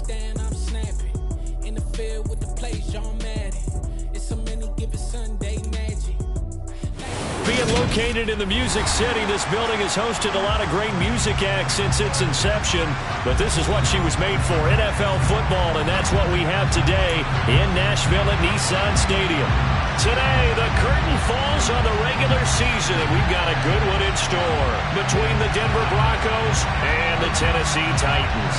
then I'm snapping. In the field with the plays, John Madden. It's so many given Sunday magic. Being located in the Music City, this building has hosted a lot of great music acts since its inception. But this is what she was made for, NFL football, and that's what we have today in Nashville at Nissan Stadium. Today, the curtain falls on the regular season, and we've got a good one in store between the Denver Broncos and the Tennessee Titans.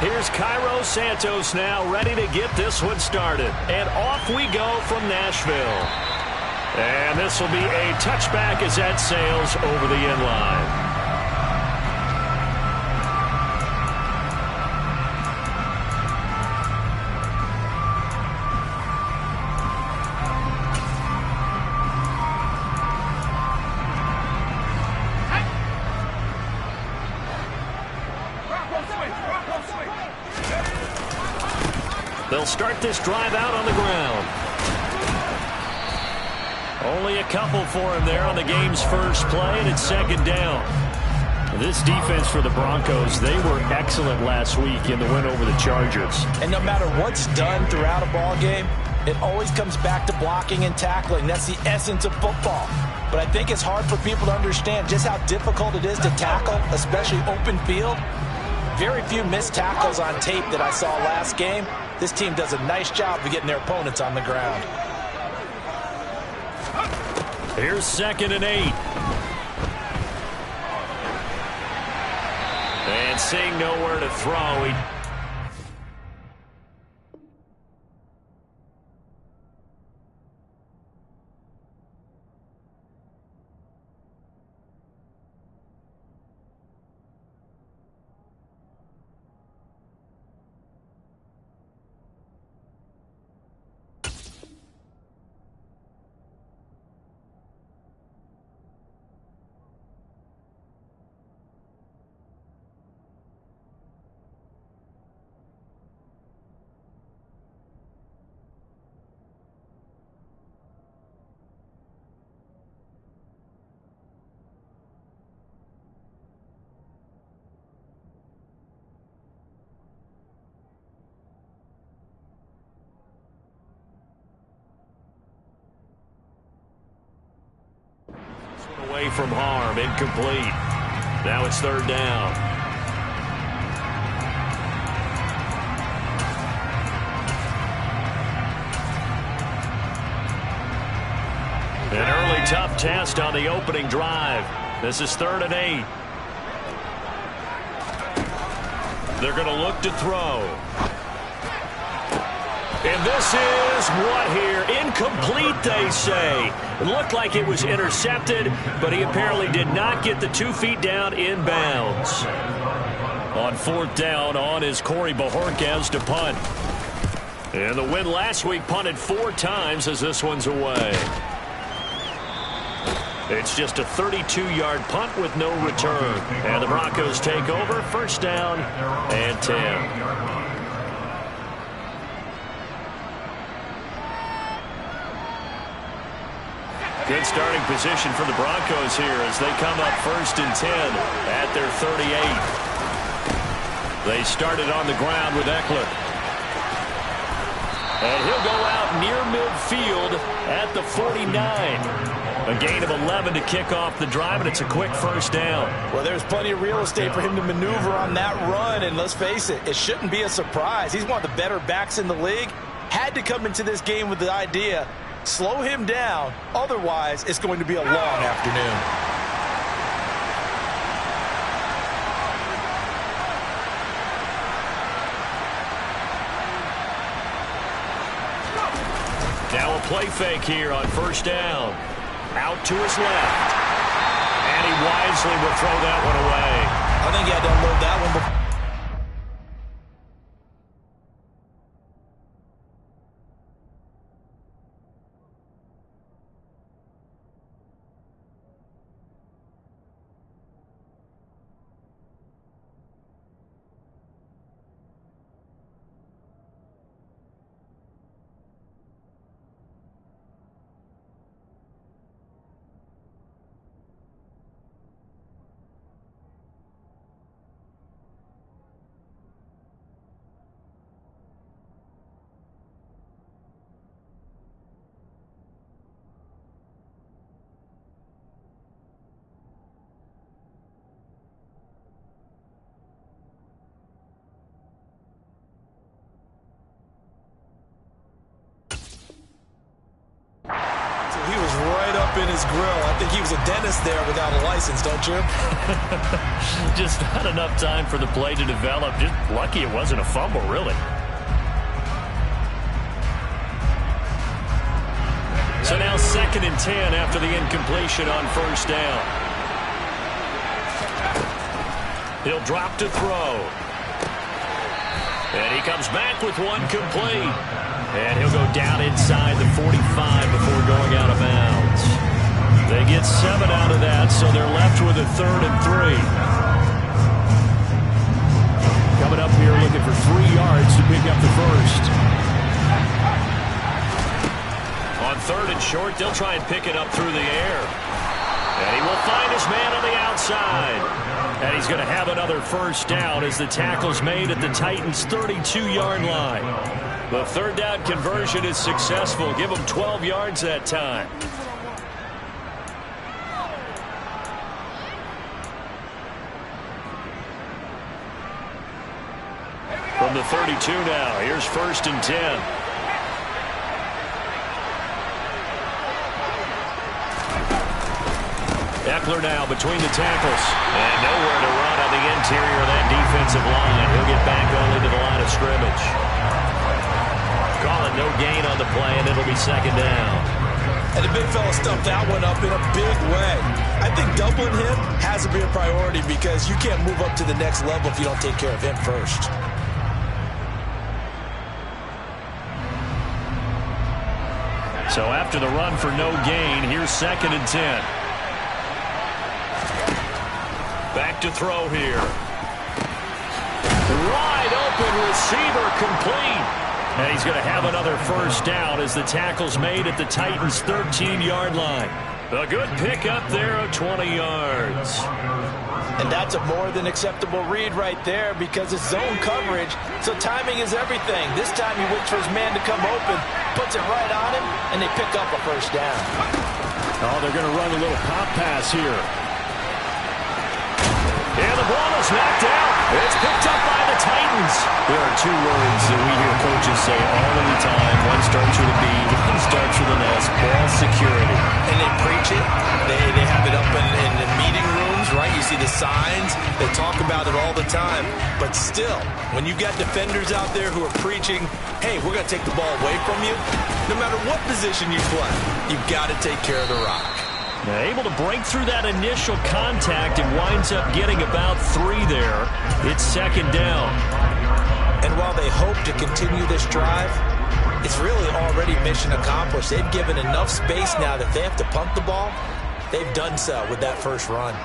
Here's Cairo Santos now ready to get this one started. And off we go from Nashville. And this will be a touchback as that sails over the end line. They'll start this drive out on the ground. Only a couple for him there on the game's first play, and it's second down. This defense for the Broncos, they were excellent last week in the win over the Chargers. And no matter what's done throughout a ball game, it always comes back to blocking and tackling. That's the essence of football. But I think it's hard for people to understand just how difficult it is to tackle, especially open field. Very few missed tackles on tape that I saw last game. This team does a nice job of getting their opponents on the ground. Here's 2nd and 8. And seeing nowhere to throw, away from harm, incomplete. Now it's 3rd down. An early tough test on the opening drive. This is 3rd and 8. They're going to look to throw. And this is what here? Incomplete, they say. It looked like it was intercepted, but he apparently did not get the 2 feet down in bounds. On 4th down, on is Corey Bojorquez to punt. And the win last week punted 4 times as this one's away. It's just a 32-yard punt with no return. And the Broncos take over, 1st down and 10. Good starting position for the Broncos here as they come up 1st and 10 at their 38. They started on the ground with Eckler. And he'll go out near midfield at the 49. A gain of 11 to kick off the drive, and it's a quick 1st down. Well, there's plenty of real estate for him to maneuver on that run, and let's face it, it shouldn't be a surprise. He's one of the better backs in the league. Had to come into this game with the idea, slow him down, otherwise it's going to be a long afternoon. Now a play fake here on 1st down. Out to his left. And he wisely will throw that one away. I think he had to unload that one before. in his grill. I think he was a dentist there without a license, don't you? Just not enough time for the play to develop. Just lucky it wasn't a fumble, really. So now 2nd and 10 after the incompletion on 1st down. He'll drop to throw. And he comes back with one complete. And he'll go down inside the 45 before going out of bounds. They get 7 out of that, so they're left with a 3rd and 3. Coming up here looking for 3 yards to pick up the first. On 3rd and short, they'll try and pick it up through the air. And he will find his man on the outside. And he's going to have another first down as the tackle's made at the Titans' 32-yard line. The 3rd down conversion is successful. Give him 12 yards that time. From the 32 now, here's 1st and 10. Eckler now between the tackles. And nowhere to run on the interior of that defensive line. He'll get back only to the line of scrimmage. Call it no gain on the play, and it'll be 2nd down. And the big fella stuffed that one up in a big way. I think doubling him has to be a priority because you can't move up to the next level if you don't take care of him first. So after the run for no gain, here's 2nd and 10. Back to throw here. Wide open receiver complete. And he's going to have another first down as the tackle's made at the Titans' 13-yard line. A good pickup there of 20 yards. And that's a more than acceptable read right there because it's zone coverage, so timing is everything. This time he waits for his man to come open, puts it right on him, and they pick up a first down. Oh, they're going to run a little pop pass here. And the ball is knocked out. It's picked up by the Titans. There are 2 words that we hear coaches say all of the time. One starts with a B, one starts with an S. Ball security. And they preach it. They have it up in the meeting rooms, right? You see the signs. They talk about it all the time. But still, when you've got defenders out there who are preaching, hey, we're going to take the ball away from you, no matter what position you play, you've got to take care of the rock. Able to break through that initial contact and winds up getting about 3 there. It's 2nd down. And while they hope to continue this drive, it's really already mission accomplished. They've given enough space now that they have to punt the ball. They've done so with that first run.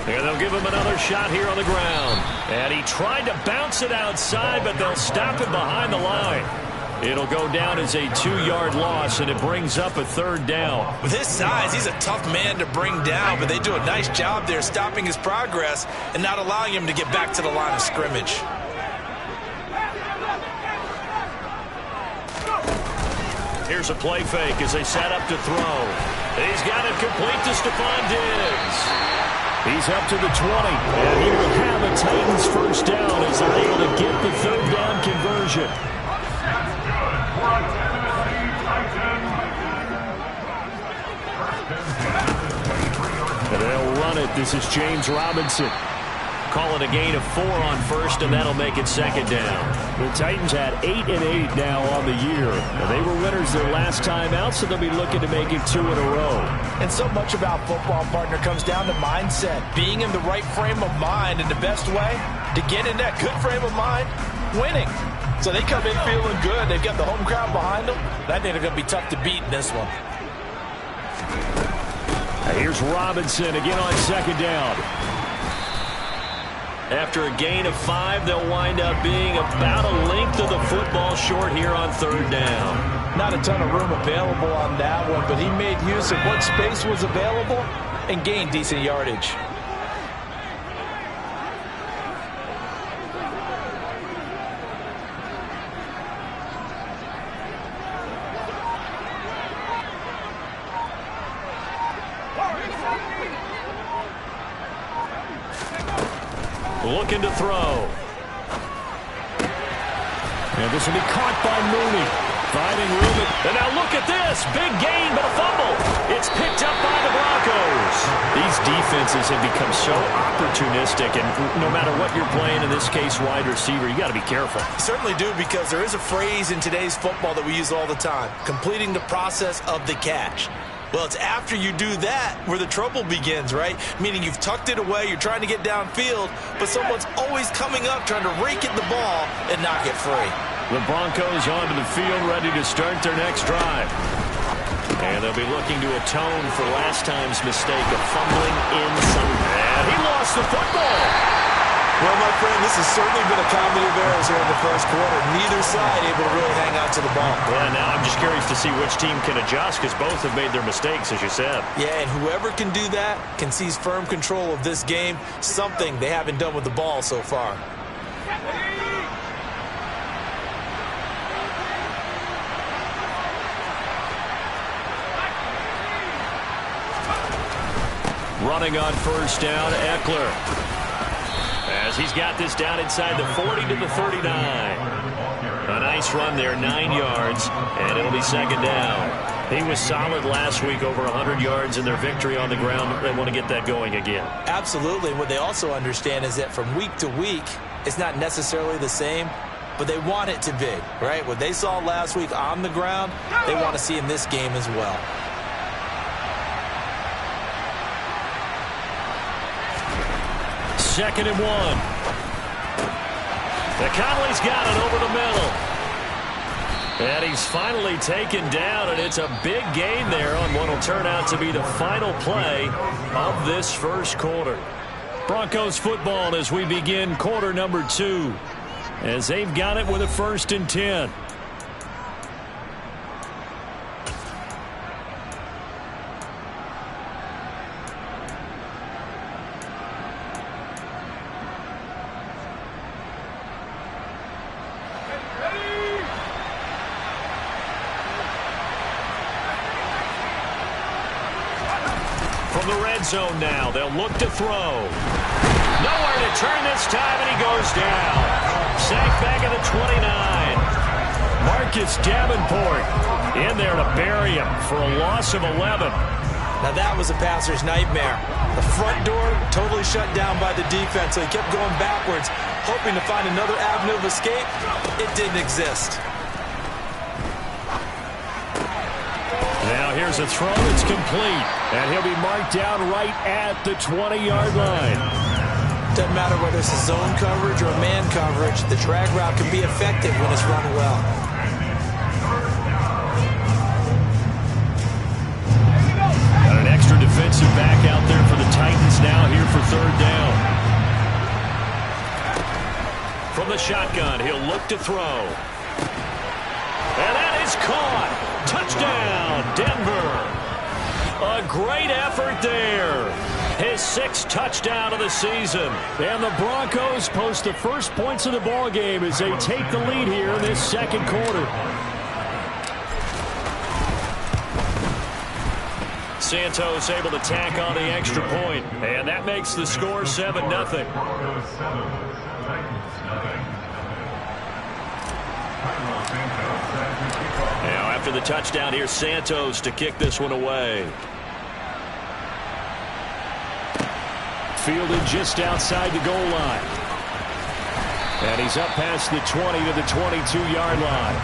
And they'll give him another shot here on the ground. And he tried to bounce it outside, but they'll stop it behind the line. It'll go down as a 2-yard loss, and it brings up a 3rd down. With his size, he's a tough man to bring down, but they do a nice job there stopping his progress and not allowing him to get back to the line of scrimmage. Here's a play fake as they set up to throw. He's got it complete to Stephon Diggs. He's up to the 20, and he will have a Titans first down as they're able to get the 3rd down conversion. And they'll run it. This is James Robinson. Call it a gain of 4 on 1st, and that'll make it 2nd down. The Titans had 8-8 now on the year. And they were winners their last time out, so they'll be looking to make it 2 in a row. And so much about football, partner, comes down to mindset. Being in the right frame of mind, and the best way to get in that good frame of mind, winning. So they come in feeling good. They've got the home crowd behind them. And I think they're going to be tough to beat in this one. Here's Robinson again on 2nd down. After a gain of 5, they'll wind up being about a length of the football short here on 3rd down. Not a ton of room available on that one, but he made use of what space was available and gained decent yardage. Looking to throw. And this will be caught by Mooney. Finding room. And now look at this. Big gain, but a fumble. It's picked up by the Broncos. These defenses have become so opportunistic, and no matter what you're playing, in this case, wide receiver, you got to be careful. You certainly do, because there is a phrase in today's football that we use all the time: completing the process of the catch. Well, it's after you do that where the trouble begins, right? Meaning you've tucked it away, you're trying to get downfield, but someone's always coming up trying to rake at the ball and knock it free. The Broncos onto the field, ready to start their next drive. And they'll be looking to atone for last time's mistake of fumbling inside. And he lost the football. Well, my friend, this has certainly been a comedy of errors here in the first quarter. Neither side able to really hang on to the ball. Yeah, now I'm just curious to see which team can adjust, because both have made their mistakes, as you said. Yeah, and whoever can do that can seize firm control of this game, something they haven't done with the ball so far. Running on first down, Eckler. As he's got this down inside the 40 to the 39. A nice run there, 9 yards, and it'll be second down. He was solid last week, over 100 yards in their victory on the ground. They want to get that going again. Absolutely. What they also understand is that from week to week, it's not necessarily the same, but they want it to be, right? What they saw last week on the ground, they want to see in this game as well. Second and 1. Conley's got it over the middle. And he's finally taken down, and it's a big gain there on what will turn out to be the final play of this first quarter. Broncos football as we begin quarter number 2, as they've got it with a 1st and 10. The red zone now. They'll look to throw. Nowhere to turn this time, and he goes down. Sacked back at the 29. Marcus Davenport in there to bury him for a loss of 11. Now that was a passer's nightmare. The front door totally shut down by the defense, so he kept going backwards, hoping to find another avenue of escape. It didn't exist. Now here's a throw that's complete, and he'll be marked down right at the 20-yard line. Doesn't matter whether it's a zone coverage or a man coverage, the drag route can be effective when it's run well. Got an extra defensive back out there for the Titans now here for third down. From the shotgun, he'll look to throw. And that is caught. Touchdown, Denver. A great effort there. His 6th touchdown of the season. And the Broncos post the first points of the ball game as they take the lead here in this second quarter. Santos able to tack on the extra point, and that makes the score 7-0. Now after the touchdown, here's Santos to kick this one away. Fielded just outside the goal line. And he's up past the 20 to the 22-yard line.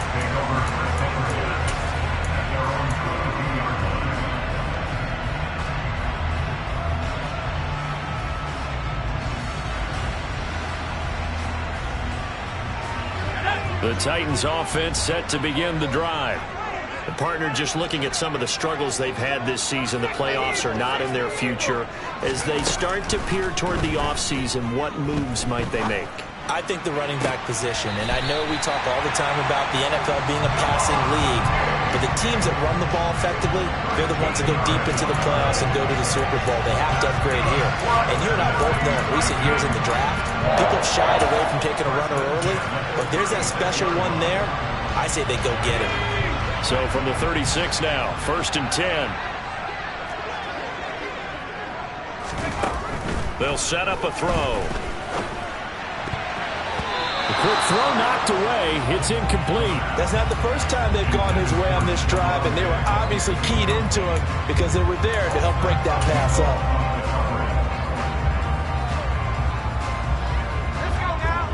The Titans offense set to begin the drive. The partner just looking at some of the struggles they've had this season. The playoffs are not in their future. As they start to peer toward the offseason, what moves might they make? I think the running back position, and I know we talk all the time about the NFL being a passing league, but the teams that run the ball effectively, they're the ones that go deep into the playoffs and go to the Super Bowl. They have to upgrade here. And you and I both know in recent years in the draft, people have shied away from taking a runner early, but there's that special one there. I say they go get him. So from the 36 now, 1st and 10. They'll set up a throw. The Quick throw knocked away. It's incomplete. That's not the first time they've gone his way on this drive, and they were obviously keyed into him because they were there to help break that pass up.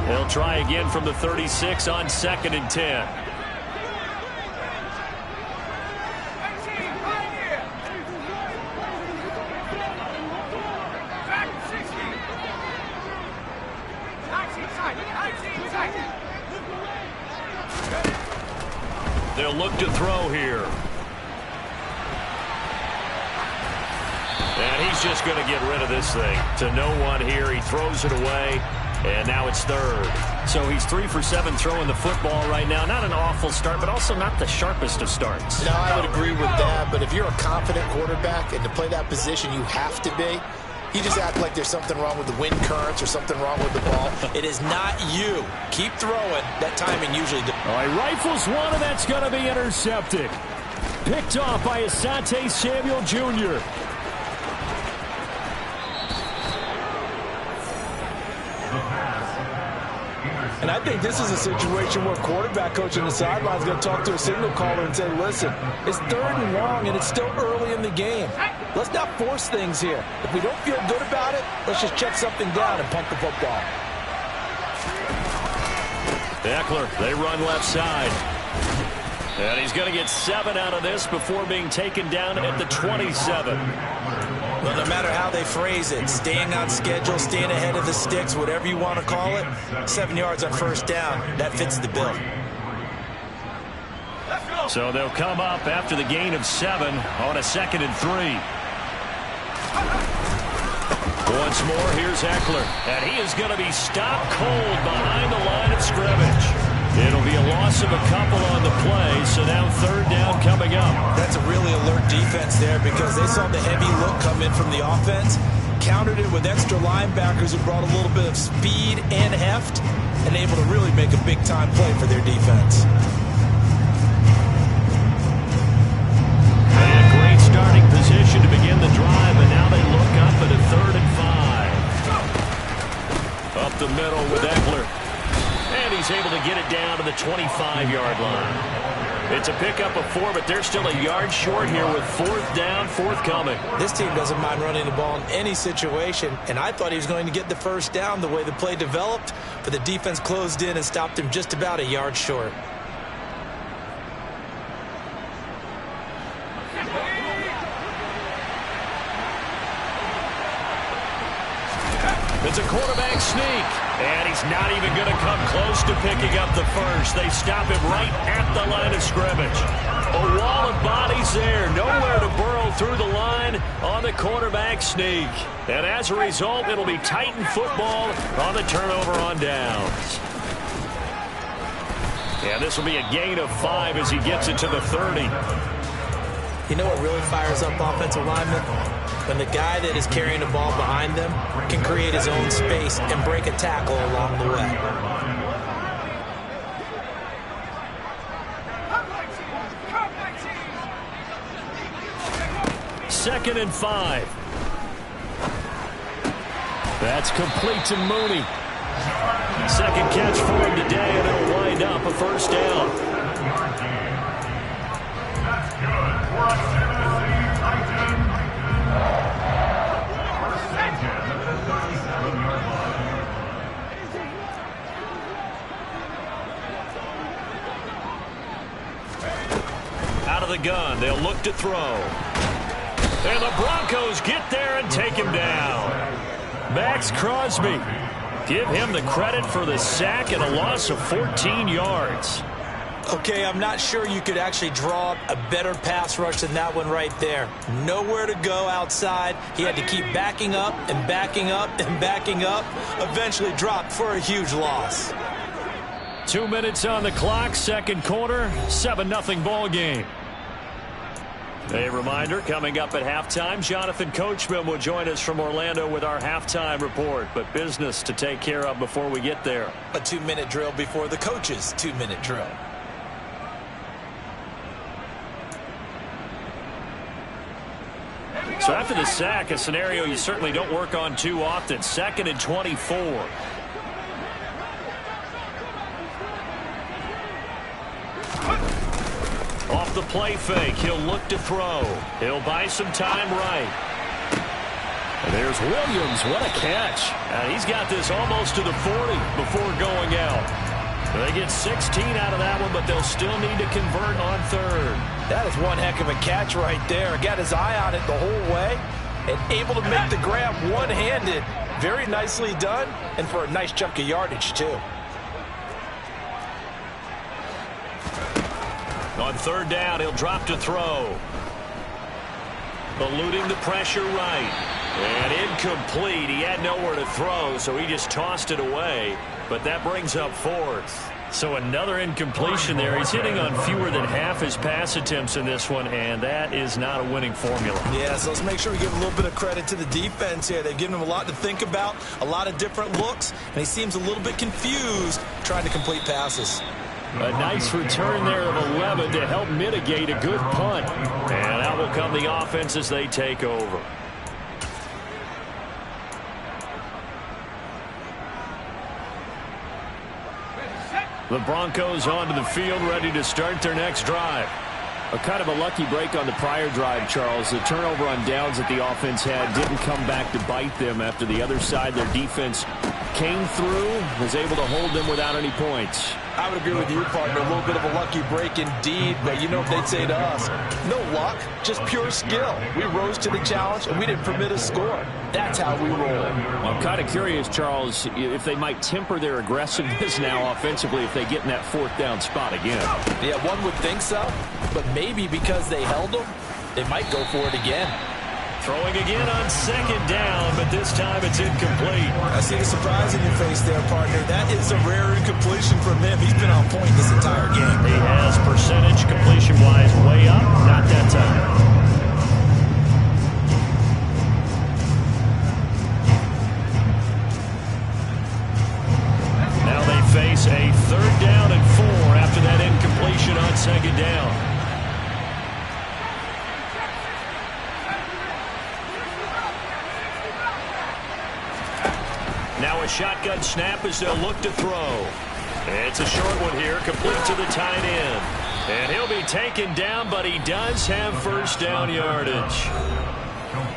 They'll try again from the 36 on 2nd and 10. They'll look to throw here. And he's just going to get rid of this thing. To no one here. He throws it away. And now it's 3rd. So he's 3 for 7 throwing the football right now. Not an awful start, but also not the sharpest of starts. No, I would agree with that. But if you're a confident quarterback and to play that position, you have to be. You just act like there's something wrong with the wind currents or something wrong with the ball. It is not you. Keep throwing. That timing usually does. All right, rifles one, and that's going to be intercepted. Picked off by Asante Samuel Jr. And I think this is a situation where quarterback coach on the sideline is going to talk to a signal caller and say, listen, it's 3rd and long, and it's still early in the game. Let's not force things here. If we don't feel good about it, let's just check something down and punt the football. Eckler, they run left side. And he's going to get 7 out of this before being taken down at the 27. Well, no matter how they phrase it, staying on schedule, staying ahead of the sticks, whatever you want to call it, 7 yards on 1st down, that fits the bill. So they'll come up after the gain of 7 on a 2nd and 3. Once more, here's Eckler. And he is going to be stopped cold behind the line of scrimmage. It'll be a loss of a couple on the play, so now 3rd down coming up. That's a really alert defense there because they saw the heavy look come in from the offense, countered it with extra linebackers who brought a little bit of speed and heft, and able to really make a big-time play for their defense. And a great starting position to begin the drive, and now they look up at a 3rd and 5. Up the middle with Eckler. And he's able to get it down to the 25-yard line. It's a pickup of 4, but they're still a yard short here with 4th down, forthcoming. This team doesn't mind running the ball in any situation, and I thought he was going to get the 1st down the way the play developed, but the defense closed in and stopped him just about a yard short. It's a quarterback sneak, and he's not even going to come close to picking up the 1st. They stop him right at the line of scrimmage. A wall of bodies there, nowhere to burrow through the line on the quarterback sneak. And as a result, it'll be Titan football on the turnover on downs. And this will be a gain of 5 as he gets it to the 30. You know what really fires up offensive linemen? When the guy that is carrying the ball behind them can create his own space and break a tackle along the way. Second and 5. That's complete to Mooney. Second catch for him today, and it'll wind up a 1st down. Out of the gun, they'll look to throw. And the Broncos get there and take him down. Max Crosby. Give him the credit for the sack and a loss of 14 yards. Okay, I'm not sure you could actually draw up a better pass rush than that one right there. Nowhere to go outside. He had to keep backing up and backing up and backing up. Eventually dropped for a huge loss. 2 minutes on the clock, 2nd quarter, 7-0 ball game. A reminder, coming up at halftime, Jonathan Coachman will join us from Orlando with our halftime report, but business to take care of before we get there. A 2-minute drill before the coach's 2-minute drill. So after the sack, a scenario you certainly don't work on too often. 2nd and 24. off the play fake. He'll look to throw. He'll buy some time right. And there's Williams. What a catch. And he's got this almost to the 40 before going out. They get 16 out of that one, but they'll still need to convert on third. That is one heck of a catch right there. Got his eye on it the whole way and able to make the grab one-handed. Very nicely done, and for a nice chunk of yardage, too. On third down, he'll drop to throw. Eluding the pressure right. And incomplete. He had nowhere to throw, so he just tossed it away. But that brings up fourth. So another incompletion there. He's hitting on fewer than half his pass attempts in this one, and that is not a winning formula. Yeah, so let's make sure we give a little bit of credit to the defense here. They've given him a lot to think about, a lot of different looks, and he seems a little bit confused trying to complete passes. A nice return there of 11 to help mitigate a good punt. And out will come the offense as they take over. The Broncos onto the field, ready to start their next drive. A kind of a lucky break on the prior drive, Charles. The turnover on downs that the offense had didn't come back to bite them after the other side. Their defense came through, was able to hold them without any points. I would agree with you, partner. A little bit of a lucky break indeed, but you know what they'd say to us? No luck, just pure skill. We rose to the challenge, and we didn't permit a score. That's how we roll. I'm kind of curious, Charles, if they might temper their aggressiveness now offensively if they get in that fourth down spot again. Yeah, one would think so, but maybe because they held them, they might go for it again. Throwing again on second down, but this time it's incomplete. I see the surprise in your face there, partner. That is a rare incompletion from him. He's been on point this entire game. He has percentage completion-wise way up. Not that time. Now they face a third down and 4 after that incompletion on second down. Now a shotgun snap as they'll look to throw. It's a short one here, complete to the tight end. And he'll be taken down, but he does have first down yardage.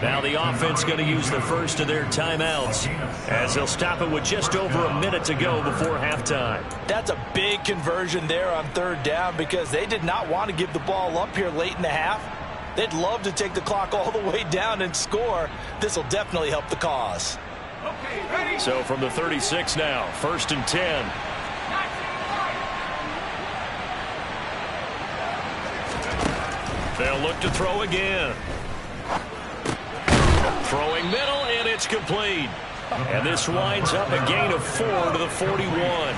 Now the offense going to use the first of their timeouts as they'll stop it with just over a minute to go before halftime. That's a big conversion there on third down because they did not want to give the ball up here late in the half. They'd love to take the clock all the way down and score. This will definitely help the cause. So from the 36 now, 1st and 10. They'll look to throw again. Throwing middle, and it's complete. And this winds up a gain of 4 to the 41.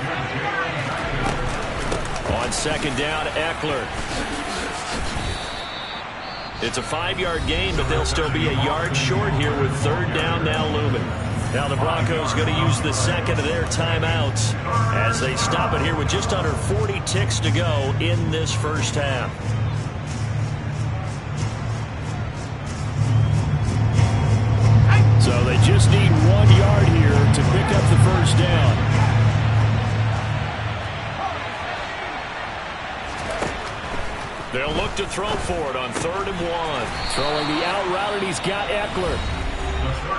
On second down, Eckler. It's a 5-yard gain, but they'll still be a yard short here with third down now looming. Now the Broncos going to use the second of their timeouts as they stop it here with just under 40 ticks to go in this first half. So they just need 1 yard here to pick up the first down. They'll look to throw for it on 3rd and 1. Throwing the out route, and he's got Eckler.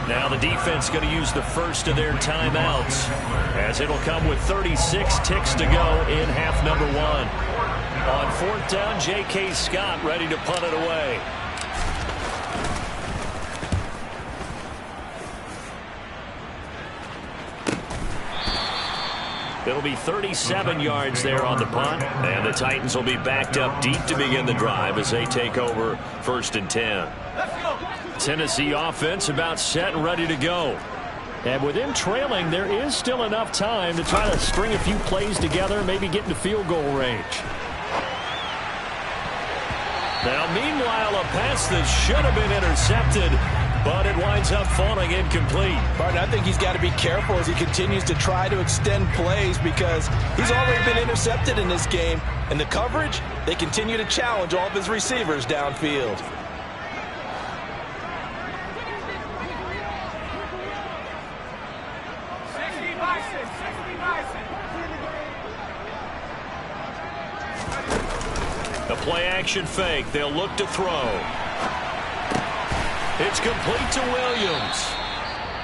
Now the defense going to use the first of their timeouts as it'll come with 36 ticks to go in half number 1. On 4th down, J.K. Scott ready to punt it away. It'll be 37 yards there on the punt, and the Titans will be backed up deep to begin the drive as they take over 1st and 10. Tennessee offense about set and ready to go. And with them trailing, there is still enough time to try to string a few plays together, maybe get into field goal range. Now, meanwhile, a pass that should have been intercepted, but it winds up falling incomplete. Martin, I think he's got to be careful as he continues to try to extend plays because he's already been intercepted in this game. And the coverage, they continue to challenge all of his receivers downfield. A play-action fake. They'll look to throw. It's complete to Williams.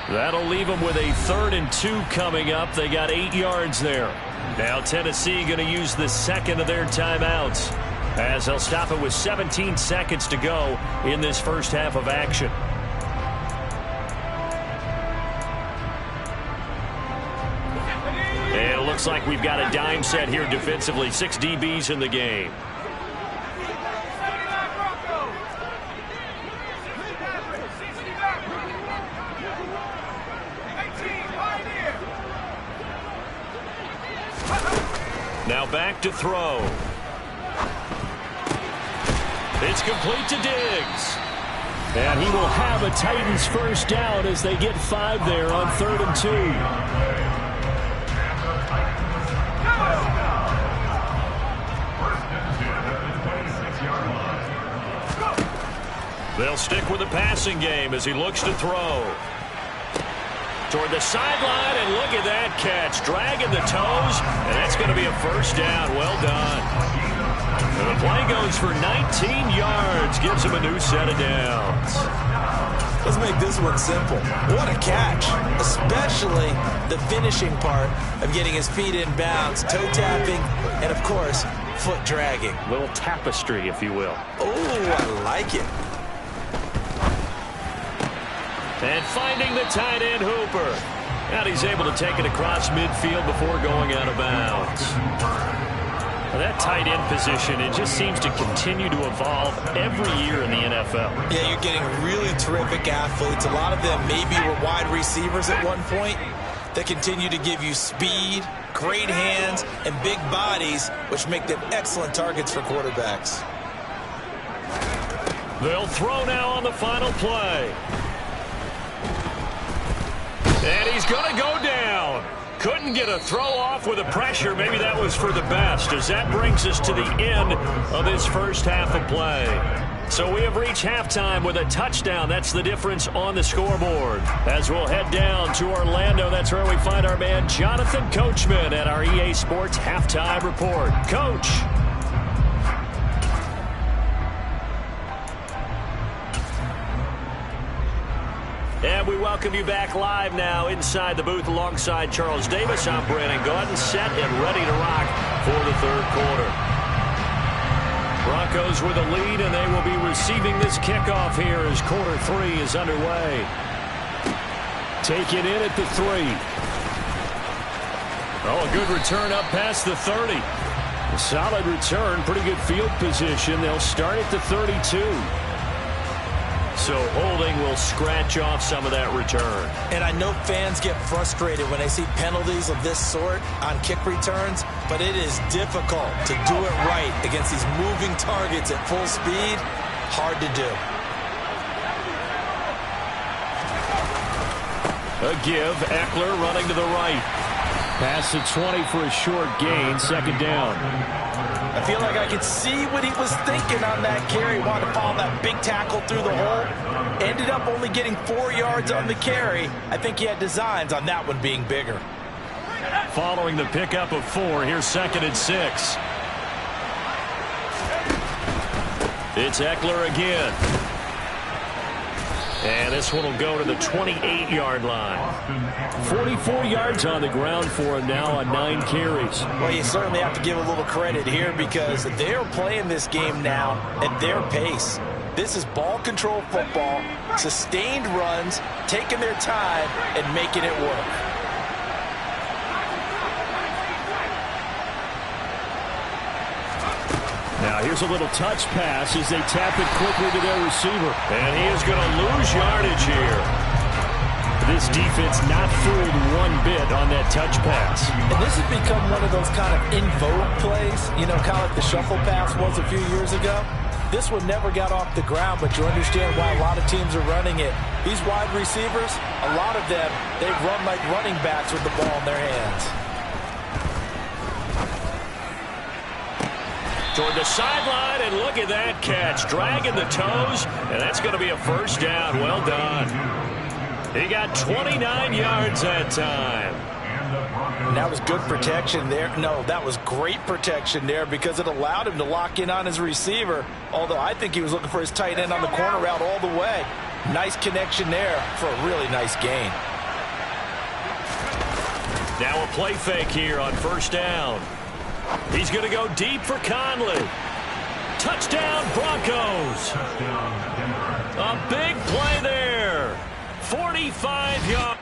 That'll leave them with a 3rd and 2 coming up. They got 8 yards there. Now Tennessee going to use the second of their timeouts, as they'll stop it with 17 seconds to go in this first half of action. And it looks like we've got a dime set here defensively. 6 DBs in the game. Now back to throw. It's complete to Diggs. And he will have a Titans first down as they get 5 there on 3rd and 2. They'll stick with the passing game as he looks to throw. Toward the sideline, and look at that catch. Dragging the toes, and that's going to be a first down. Well done. And the play goes for 19 yards. Gives him a new set of downs. Let's make this one simple. What a catch, especially the finishing part of getting his feet in bounds, toe tapping, and, of course, foot dragging. A little tapestry, if you will. Oh, I like it. And finding the tight end, Hooper. And he's able to take it across midfield before going out of bounds. Well, that tight end position, it just seems to continue to evolve every year in the NFL. Yeah, you're getting really terrific athletes. A lot of them maybe were wide receivers at one point that continue to give you speed, great hands, and big bodies, which make them excellent targets for quarterbacks. They'll throw now on the final play. And he's going to go down. Couldn't get a throw off with the pressure. Maybe that was for the best, as that brings us to the end of this first half of play. So we have reached halftime with a touchdown. That's the difference on the scoreboard. As we'll head down to Orlando, that's where we find our man Jonathan Coachman at our EA Sports Halftime Report. Coach. And we welcome you back live now inside the booth alongside Charles Davis. I'm Brandon Gaudin, set and ready to rock for the third quarter. Broncos with a lead, and they will be receiving this kickoff here as quarter 3 is underway. Taken in at the 3. Oh, a good return up past the 30. A solid return, pretty good field position. They'll start at the 32. So holding will scratch off some of that return. And I know fans get frustrated when they see penalties of this sort on kick returns, but it is difficult to do it right against these moving targets at full speed. Hard to do. A give. Eckler running to the right. Pass at 20 for a short gain. Second down. I feel like I could see what he was thinking on that carry. Wanted to follow that big tackle through the hole. Ended up only getting 4 yards on the carry. I think he had designs on that one being bigger. Following the pickup of 4, here's 2nd and 6. It's Eckler again. And this one will go to the 28-yard line. 44 yards on the ground for him now on 9 carries. Well, you certainly have to give a little credit here because they're playing this game now at their pace. This is ball control football, sustained runs, taking their time, and making it work. Now here's a little touch pass as they tap it quickly to their receiver. And he is going to lose yardage here. This defense not fooled one bit on that touch pass. And this has become one of those kind of in vogue plays, you know, kind of like the shuffle pass was a few years ago. This one never got off the ground, but you understand why a lot of teams are running it. These wide receivers, a lot of them, they run like running backs with the ball in their hands. Toward the sideline, and look at that catch. Dragging the toes, and that's going to be a first down. Well done. He got 29 yards that time. And that was good protection there. No, that was great protection there because it allowed him to lock in on his receiver, although I think he was looking for his tight end on the corner route all the way. Nice connection there for a really nice gain. Now a play fake here on first down. He's going to go deep for Conley. Touchdown, Broncos. A big play there. 45 yards.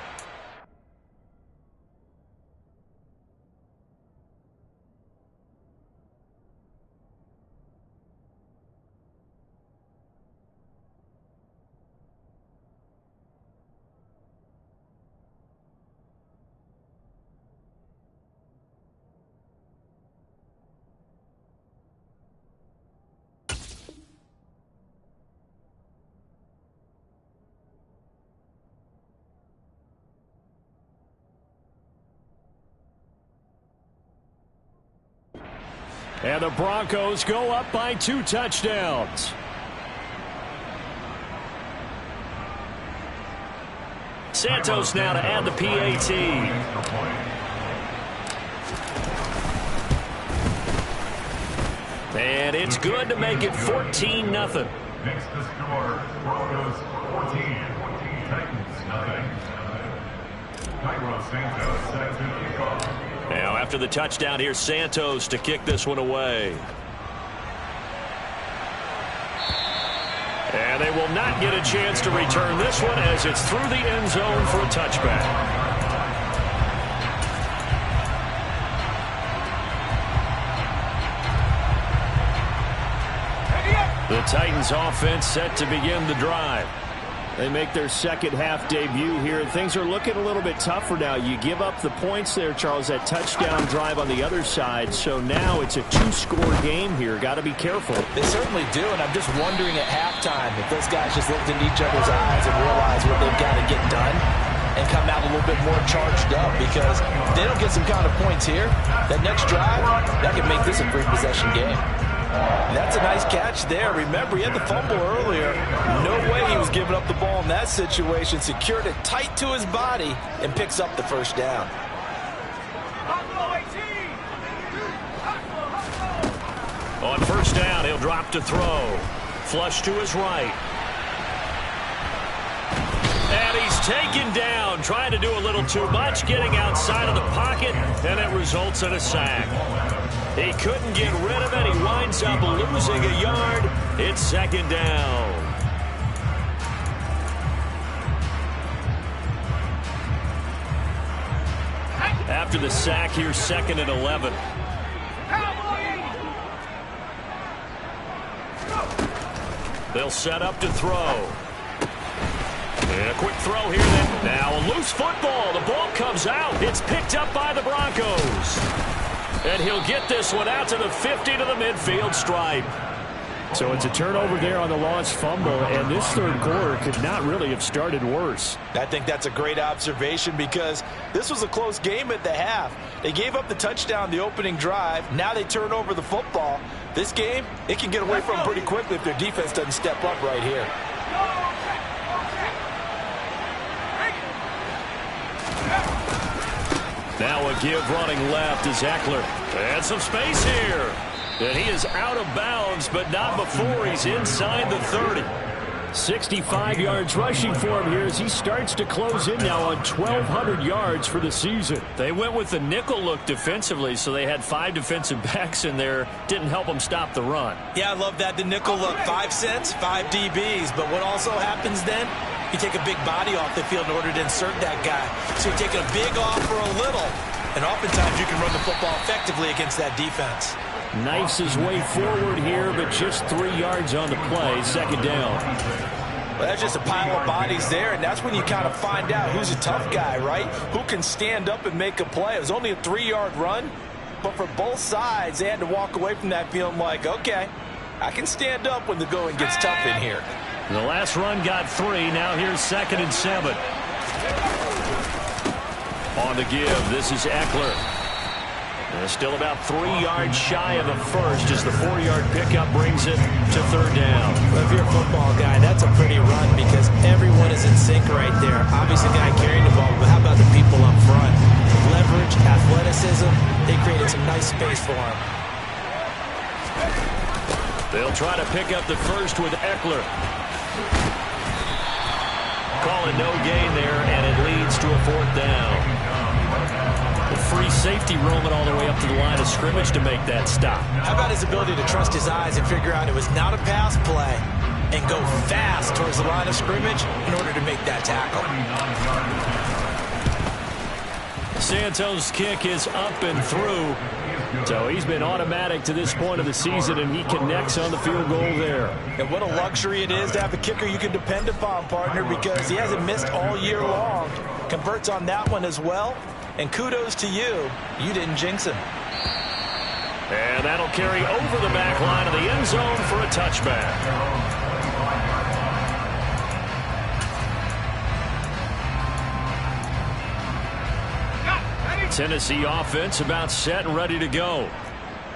And the Broncos go up by 2 touchdowns. Santos now to add the PAT. And it's good to make it 14-0. Next to score, Broncos 14, Titans nothing. Cairo Santos set to kick off. Now after the touchdown, here's Santos to kick this one away. And they will not get a chance to return this one as it's through the end zone for a touchback. The Titans offense set to begin the drive. They make their second half debut here. Things are looking a little bit tougher now. You give up the points there, Charles, that touchdown drive on the other side. So now it's a 2-score game here. Got to be careful. They certainly do, and I'm just wondering at halftime if those guys just looked into each other's eyes and realized what they've got to get done and come out a little bit more charged up, because if they don't get some kind of points here, that next drive, that could make this a 3-possession game. And that's a nice catch there. Remember, he had the fumble earlier. No way he was giving up the ball in that situation. Secured it tight to his body and picks up the first down. On first down, he'll drop to throw. Flush to his right. And he's taken down, trying to do a little too much, getting outside of the pocket, and it results in a sack. He couldn't get rid of it. He winds up losing a yard. It's second down. After the sack, here's second and 11. They'll set up to throw. And a quick throw here then. Now a loose football. The ball comes out. It's picked up by the Broncos. And he'll get this one out to the 50 to the midfield stripe. So it's a turnover there on the lost fumble, and this third quarter could not really have started worse. I think that's a great observation, because this was a close game at the half. They gave up the touchdown the opening drive. Now they turn over the football. This game, it can get away from them pretty quickly if their defense doesn't step up right here. Now a give running left is Eckler. And some space here. And he is out of bounds, but not before he's inside the 30. 65 yards rushing for him here as he starts to close in now on 1,200 yards for the season. They went with the nickel look defensively, so they had 5 defensive backs in there. Didn't help them stop the run. Yeah, I love that. The nickel look, 5 cents, 5 DBs. But what also happens then, you take a big body off the field in order to insert that guy. So you're taking a big off for a little, and oftentimes you can run the football effectively against that defense. Knifes his way forward here, but just 3 yards on the play. Second down. Well, that's just a pile of bodies there, and that's when you kind of find out who's a tough guy, right? Who can stand up and make a play. It was only a 3-yard run, but for both sides, they had to walk away from that feeling like, okay, I can stand up when the going gets tough in here. The last run got 3. Now here's second and 7. On the give, this is Eckler. And still about 3 yards shy of the first as the 4-yard pickup brings it to third down. Well, if you're a football guy, that's a pretty run because everyone is in sync right there. Obviously, the guy carrying the ball, but how about the people up front? leverage, athleticism. They created some nice space for him. They'll try to pick up the first with Eckler. Call it no gain there, and it leads to a 4th down. The free safety roaming all the way up to the line of scrimmage to make that stop. How about his ability to trust his eyes and figure out it was not a pass play and go fast towards the line of scrimmage in order to make that tackle. Santos' kick is up and through. So he's been automatic to this point of the season, and he connects on the field goal there. And what a luxury it is to have a kicker you can depend upon, partner, because he hasn't missed all year long. Converts on that one as well. And kudos to you. You didn't jinx him. And that'll carry over the back line of the end zone for a touchback. Tennessee offense about set and ready to go.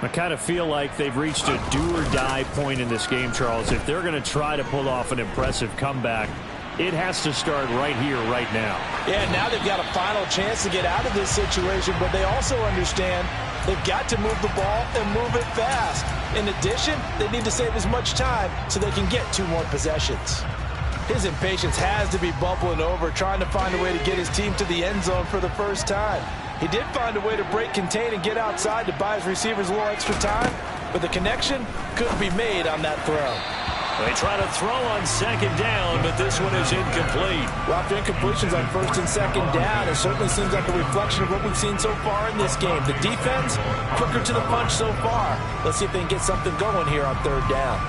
I kind of feel like they've reached a do-or-die point in this game, Charles. If they're going to try to pull off an impressive comeback, it has to start right here, right now. Yeah, now they've got a final chance to get out of this situation, but they also understand they've got to move the ball and move it fast. In addition, they need to save as much time so they can get 2 more possessions. His impatience has to be bubbling over, trying to find a way to get his team to the end zone for the first time. He did find a way to break, contain, and get outside to buy his receivers a little extra time, but the connection couldn't be made on that throw. They try to throw on 2nd down, but this one is incomplete. Well, after incompletions on 1st and 2nd down, it certainly seems like a reflection of what we've seen so far in this game. The defense, quicker to the punch so far. Let's see if they can get something going here on 3rd down.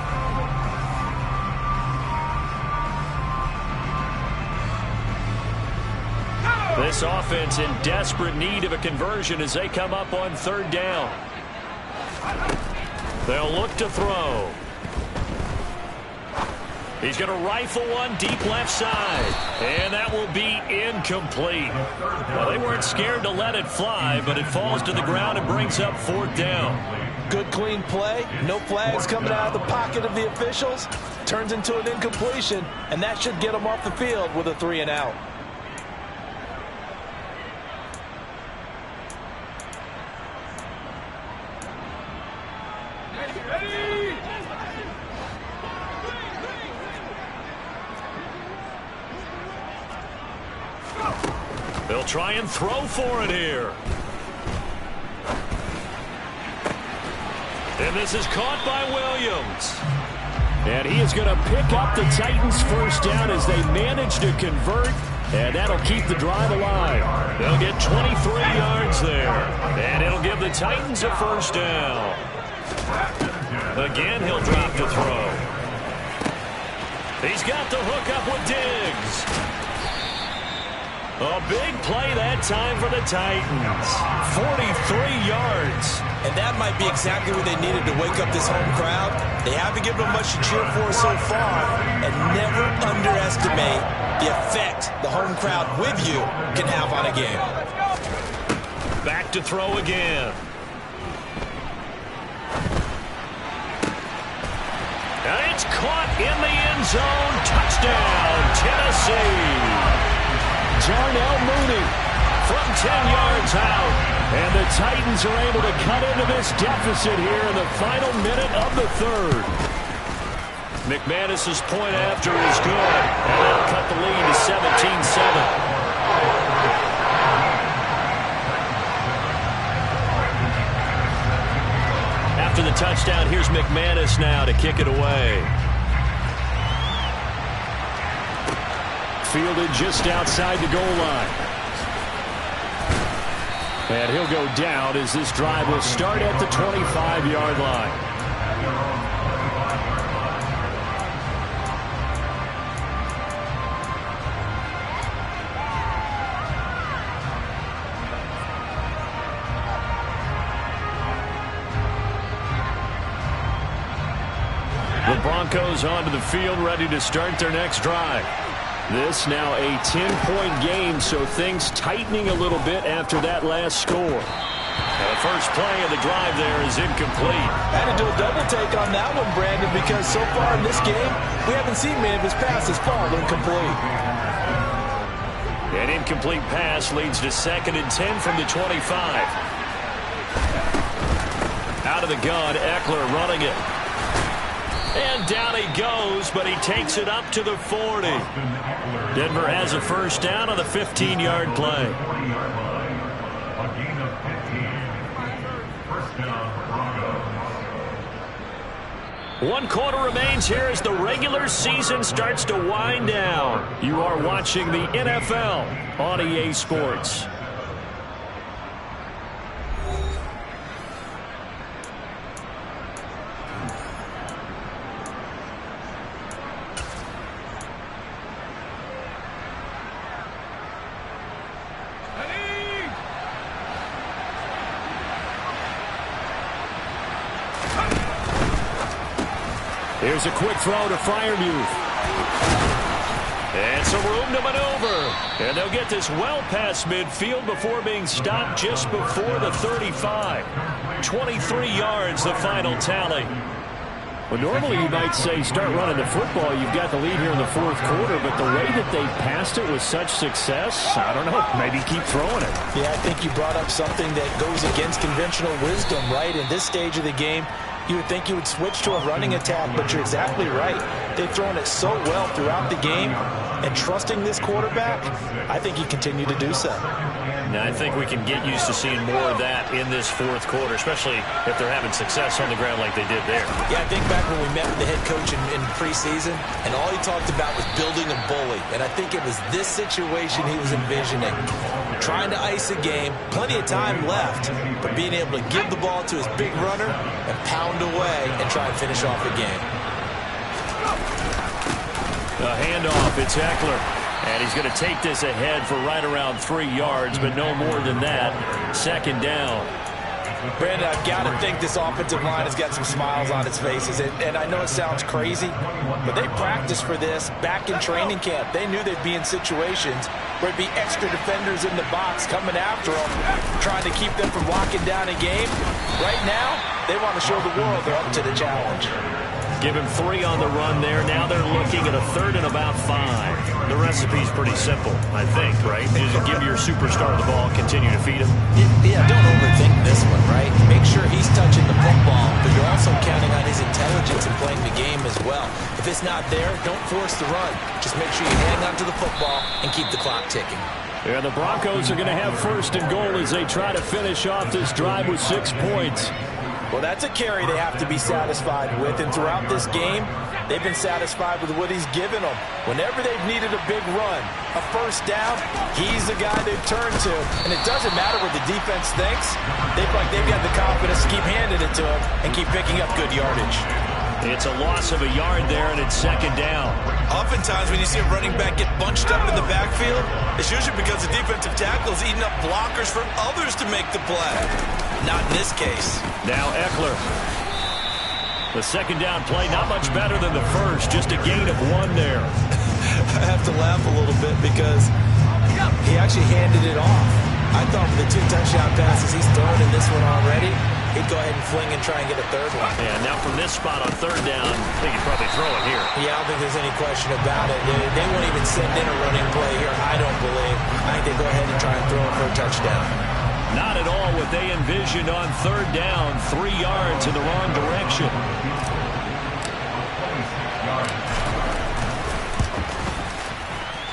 This offense in desperate need of a conversion as they come up on 3rd down. They'll look to throw. He's going to rifle one deep left side. And that will be incomplete. Well, they weren't scared to let it fly, but it falls to the ground and brings up 4th down. Good clean play. No flags coming out of the pocket of the officials. Turns into an incompletion, and that should get them off the field with a 3 and out. They'll try and throw for it here. And this is caught by Williams. And he is going to pick up the Titans' 1st down as they manage to convert. And that'll keep the drive alive. They'll get 23 yards there. And it'll give the Titans a 1st down. Again, he'll drop the throw. He's got the hook up with Diggs. A big play that time for the Titans. 43 yards. And that might be exactly what they needed to wake up this home crowd. They haven't given them much to cheer for so far. And never underestimate the effect the home crowd with you can have on a game. Back to throw again. And it's caught in the end zone. Touchdown, Tennessee. Darnell Mooney from 10 yards out. And the Titans are able to cut into this deficit here in the final minute of the 3rd. McManus's point after is good. And that'll cut the lead to 17-7. After the touchdown, here's McManus now to kick it away. Fielded just outside the goal line. And he'll go down as this drive will start at the 25-yard line. The Broncos onto the field ready to start their next drive. This now a 10-point game, so things tightening a little bit after that last score. And the first play of the drive there is incomplete. Had to do a double take on that one, Brandon, because so far in this game, we haven't seen many of his passes fall incomplete. An incomplete pass leads to 2nd and 10 from the 25. Out of the gun, Eckler running it. And down he goes, but he takes it up to the 40. Denver has a first down on the 15-yard play. A gain of 15. First down, Broncos. 1 quarter remains here as the regular season starts to wind down. You are watching the NFL on EA Sports. Here's a quick throw to Freiermuth. And some room to maneuver. And they'll get this well past midfield before being stopped just before the 35. 23 yards, the final tally. Well, normally you might say start running the football. You've got the lead here in the 4th quarter, but the way that they passed it with such success, I don't know, maybe keep throwing it. Yeah, I think you brought up something that goes against conventional wisdom, right? In this stage of the game, you would think you would switch to a running attack, but you're exactly right. They've thrown it so well throughout the game, and trusting this quarterback, I think you continue to do so. Now, I think we can get used to seeing more of that in this 4th quarter, especially if they're having success on the ground like they did there. Yeah, I think back when we met with the head coach in preseason, and all he talked about was building a bully. And I think it was this situation he was envisioning. Trying to ice a game, plenty of time left, but being able to give the ball to his big runner and pound away and try and finish off a game. A handoff, it's Eckler. And he's going to take this ahead for right around 3 yards, but no more than that. 2nd down. Brandon, I've got to think this offensive line has got some smiles on its faces. And I know it sounds crazy, but they practiced for this back in training camp. They knew they'd be in situations where it'd be extra defenders in the box coming after them, trying to keep them from locking down a game. Right now, they want to show the world they're up to the challenge. Give him 3 on the run there. Now they're looking at a 3rd and about 5. The recipe's pretty simple, I think, right? Just give your superstar the ball, continue to feed him. Yeah, don't overthink this one, right? Make sure he's touching the football, but you're also counting on his intelligence in playing the game as well. If it's not there, don't force the run. Just make sure you hang on to the football and keep the clock ticking. Yeah, the Broncos are going to have 1st and goal as they try to finish off this drive with 6 points. Well, that's a carry they have to be satisfied with, and throughout this game, they've been satisfied with what he's given them. Whenever they've needed a big run, a first down, he's the guy they've turned to. And it doesn't matter what the defense thinks. They feel like they've got the confidence to keep handing it to him and keep picking up good yardage. It's a loss of a yard there, and it's 2nd down. Oftentimes, when you see a running back get bunched up in the backfield, it's usually because the defensive tackle is eating up blockers for others to make the play. Not in this case. Now Eckler. The 2nd down play, not much better than the first, just a gain of 1 there. I have to laugh a little bit because he actually handed it off. I thought with the 2 touchdown passes he's thrown in this one already, he'd go ahead and fling and try and get a 3rd one. Yeah, now from this spot on 3rd down, I think he'd probably throw it here. Yeah, I don't think there's any question about it. They won't even send in a running play here, I don't believe. I think they go ahead and try and throw it for a touchdown. Not at all what they envisioned on 3rd down. 3 yards in the wrong direction.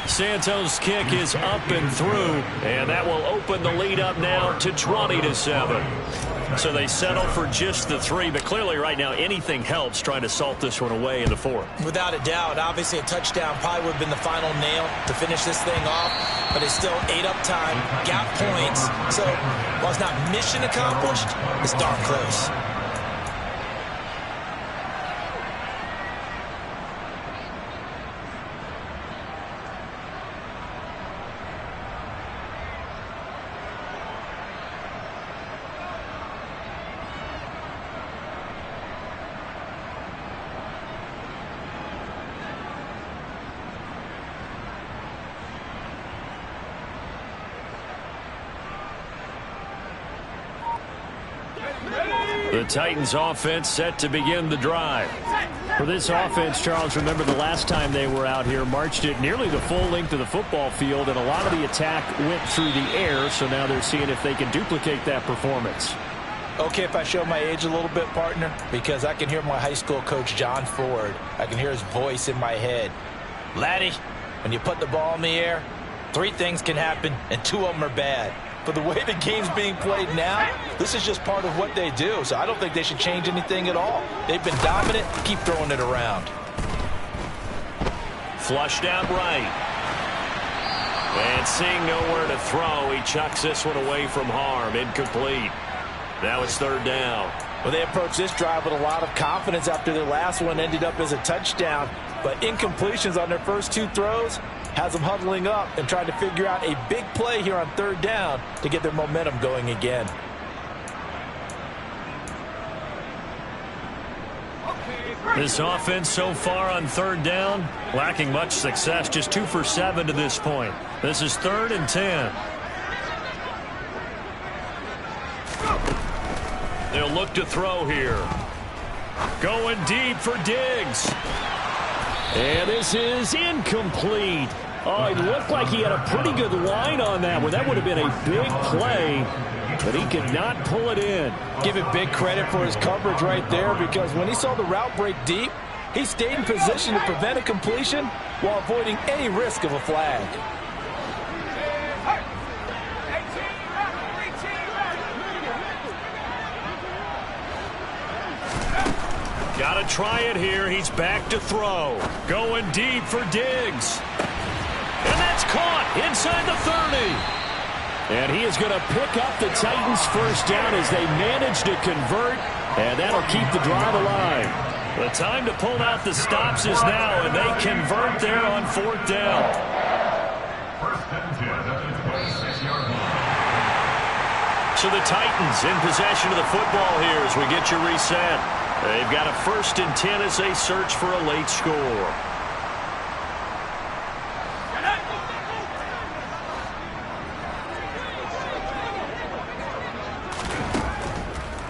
Santos' kick is up and through, and that will open the lead up now to 20-7. So they settle for just the 3, but clearly right now anything helps trying to salt this one away in the 4th. Without a doubt, obviously a touchdown probably would have been the final nail to finish this thing off, but it's still 8 up time, got points. So while it's not mission accomplished, it's darn close. The Titans offense set to begin the drive. For this offense, Charles, remember the last time they were out here, marched it nearly the full length of the football field, and a lot of the attack went through the air, so now they're seeing if they can duplicate that performance. Okay, if I show my age a little bit, partner, because I can hear my high school coach, John Ford. I can hear his voice in my head. Laddie, when you put the ball in the air, 3 things can happen, and 2 of them are bad. But the way the game's being played now, this is just part of what they do. So I don't think they should change anything at all. They've been dominant. Keep throwing it around. Flushed out right. And seeing nowhere to throw, he chucks this one away from harm. Incomplete. Now it's 3rd down. Well, they approached this drive with a lot of confidence after their last one ended up as a touchdown. But incompletions on their first 2 throws has them huddling up and trying to figure out a big play here on 3rd down to get their momentum going again. This offense so far on 3rd down, lacking much success, just 2 for 7 to this point. This is 3rd and 10. They'll look to throw here. Going deep for Diggs. And this is incomplete. Oh, it looked like he had a pretty good line on that one. That would have been a big play, but he could not pull it in. Give it big credit for his coverage right there, because when he saw the route break deep, he stayed in position to prevent a completion while avoiding any risk of a flag. Got to try it here. He's back to throw. Going deep for Diggs. And that's caught inside the 30. And he is going to pick up the Titans' first down as they manage to convert. And that'll keep the drive alive. The time to pull out the stops is now, and they convert there on 4th down. First and 10 at the 26-yard line. So the Titans in possession of the football here as we get you reset. They've got a 1st and 10 as they search for a late score.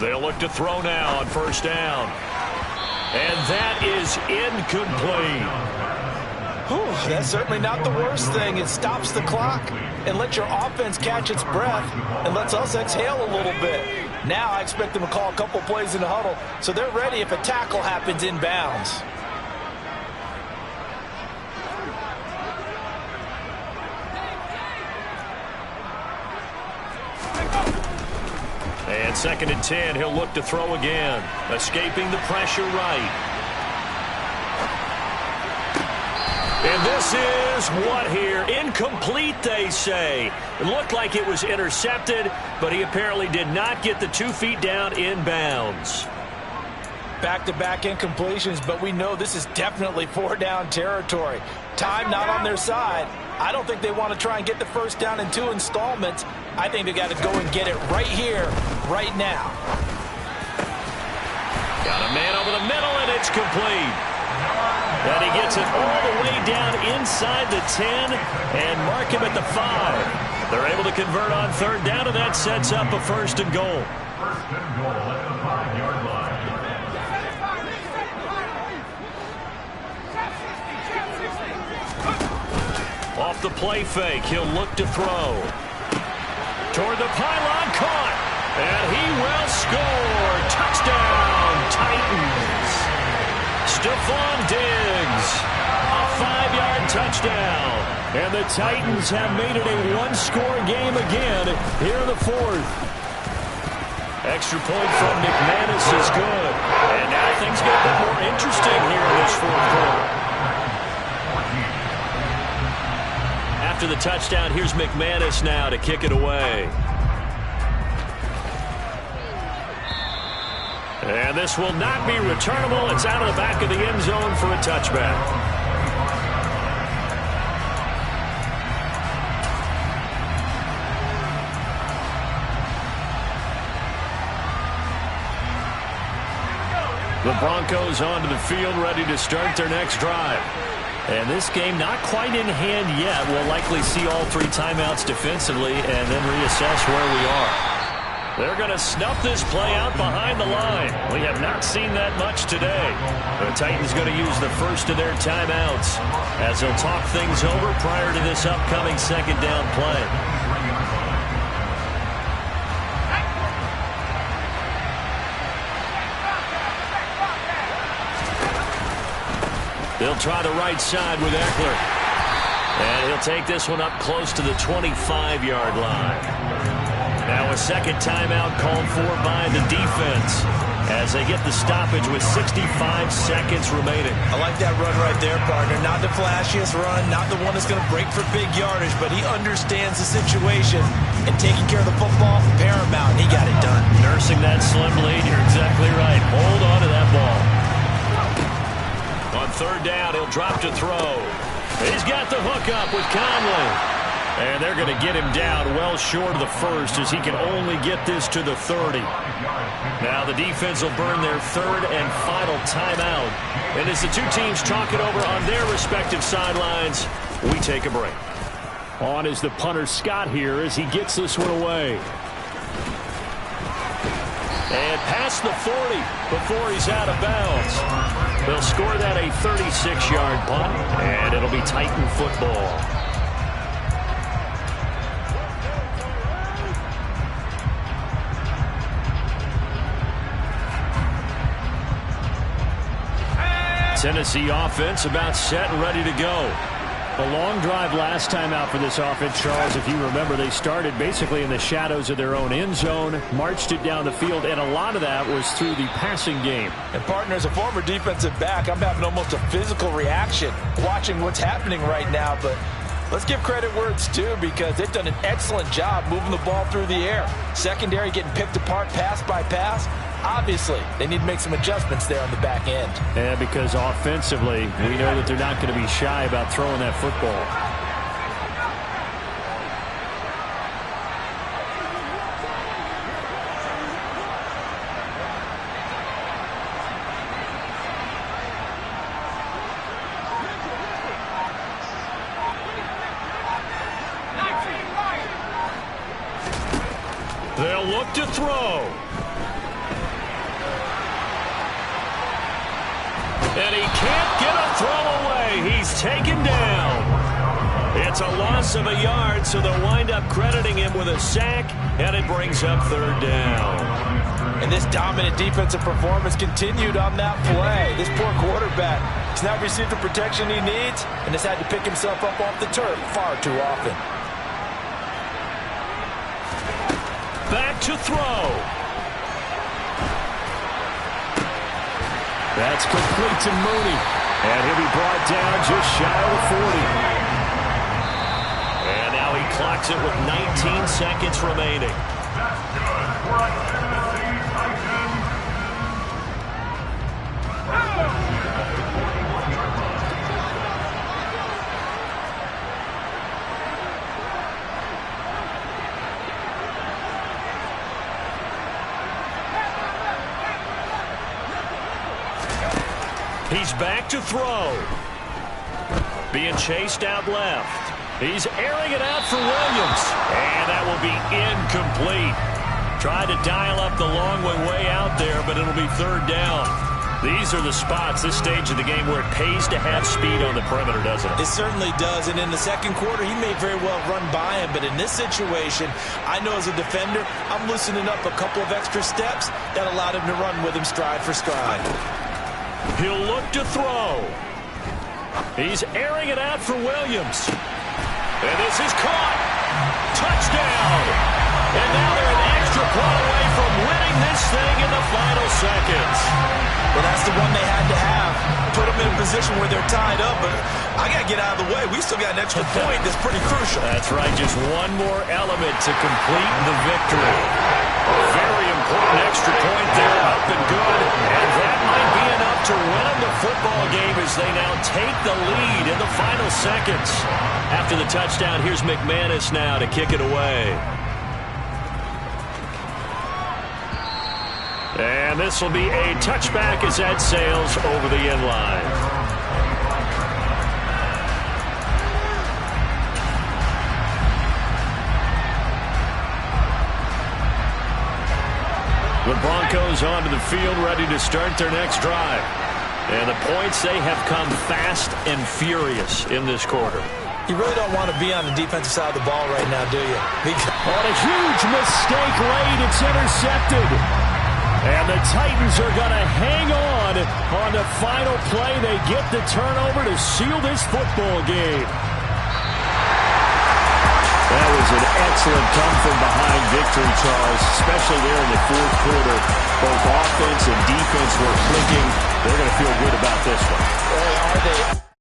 They'll look to throw now on 1st down. And that is incomplete. Whew, that's certainly not the worst thing. It stops the clock and lets your offense catch its breath and lets us exhale a little bit. Now I expect them to call a couple plays in the huddle so they're ready if a tackle happens inbounds. And 2nd and 10, he'll look to throw again. Escaping the pressure right. And this is what here? Incomplete, they say. It looked like it was intercepted, but he apparently did not get the 2 feet down inbounds. Back-to-back incompletions, but we know this is definitely 4-down territory. Time not on their side. I don't think they want to try and get the first down in 2 installments. I think they got to go and get it right here, right now. Got a man over the middle, and it's complete. And he gets it all the way down inside the 10 and mark him at the 5. They're able to convert on 3rd down, and that sets up a 1st and goal. 1st and goal at the 5-yard line. Off the play fake, he'll look to throw. Toward the pylon, caught. And he will score. Touchdown, Titans. Stephon Diggs, a 5-yard touchdown. And the Titans have made it a 1-score game again here in the 4th. Extra point from McManus is good. And now things get a bit more interesting here in this 4th quarter. After the touchdown, here's McManus now to kick it away. And this will not be returnable. It's out of the back of the end zone for a touchback. The Broncos onto the field, ready to start their next drive. And this game not quite in hand yet. We'll likely see all 3 timeouts defensively and then reassess where we are. They're going to snuff this play out behind the line. We have not seen that much today. The Titans going to use the first of their timeouts as they'll talk things over prior to this upcoming second down play. They'll try the right side with Eckler. And he'll take this one up close to the 25-yard line. Now a second timeout called for by the defense as they get the stoppage with 65 seconds remaining. I like that run right there, partner. Not the flashiest run, not the one that's going to break for big yardage, but he understands the situation, and taking care of the football, paramount, and he got it done. Nursing that slim lead, you're exactly right. Hold on to that ball. On third down, he'll drop to throw. He's got the hook up with Conley. And they're going to get him down well short of the first as he can only get this to the 30. Now the defense will burn their third and final timeout. And as the two teams talk it over on their respective sidelines, we take a break. On is the punter Scott here as he gets this one away. And past the 40 before he's out of bounds. They'll score that a 36-yard punt, and it'll be Titan football. Tennessee offense about set and ready to go. A long drive last time out for this offense, Charles. If you remember, they started basically in the shadows of their own end zone, marched it down the field, and a lot of that was through the passing game. And, partner, as a former defensive back, I'm having almost a physical reaction watching what's happening right now. But let's give credit where it's due because they've done an excellent job moving the ball through the air. Secondary getting picked apart pass by pass. Obviously, they need to make some adjustments there on the back end. And because offensively, we know that they're not going to be shy about throwing that football. They'll look to throw. And he can't get a throw away. He's taken down. It's a loss of a yard, so they'll wind up crediting him with a sack, and it brings up third down. And this dominant defensive performance continued on that play. This poor quarterback has not received the protection he needs and has had to pick himself up off the turf far too often. Back to throw. That's complete to Mooney. And he'll be brought down just shy of the 40. And now he clocks it with 19 seconds remaining. That's good for a Tennessee Titans. He's back to throw. Being chased out left. He's airing it out for Williams. And that will be incomplete. Tried to dial up the long way out there, but it'll be third down. These are the spots, this stage of the game, where it pays to have speed on the perimeter, doesn't it? It certainly does, and in the second quarter, he may very well run by him, but in this situation, I know as a defender, I'm loosening up a couple of extra steps that allowed him to run with him stride for stride. He'll look to throw. He's airing it out for Williams. And this is caught. Touchdown. And now they're an extra point away from winning this thing in the final seconds. Well, that's the one they had to have. Put them in a position where they're tied up, but I got to get out of the way. We still got an extra point that's pretty crucial. That's right. Just one more element to complete the victory. Very important extra point there, up and good. And that might be enough to win them the football game as they now take the lead in the final seconds. After the touchdown, here's McManus now to kick it away. And this will be a touchback as that sails over the end line. The Broncos onto the field, ready to start their next drive. And the points, they have come fast and furious in this quarter. You really don't want to be on the defensive side of the ball right now, do you? On a huge mistake late, it's intercepted. And the Titans are going to hang on the final play. They get the turnover to seal this football game. That was an excellent come-from-behind victory, Charles, especially there in the fourth quarter. Both offense and defense were clicking. They're going to feel good about this one. Boy, are they.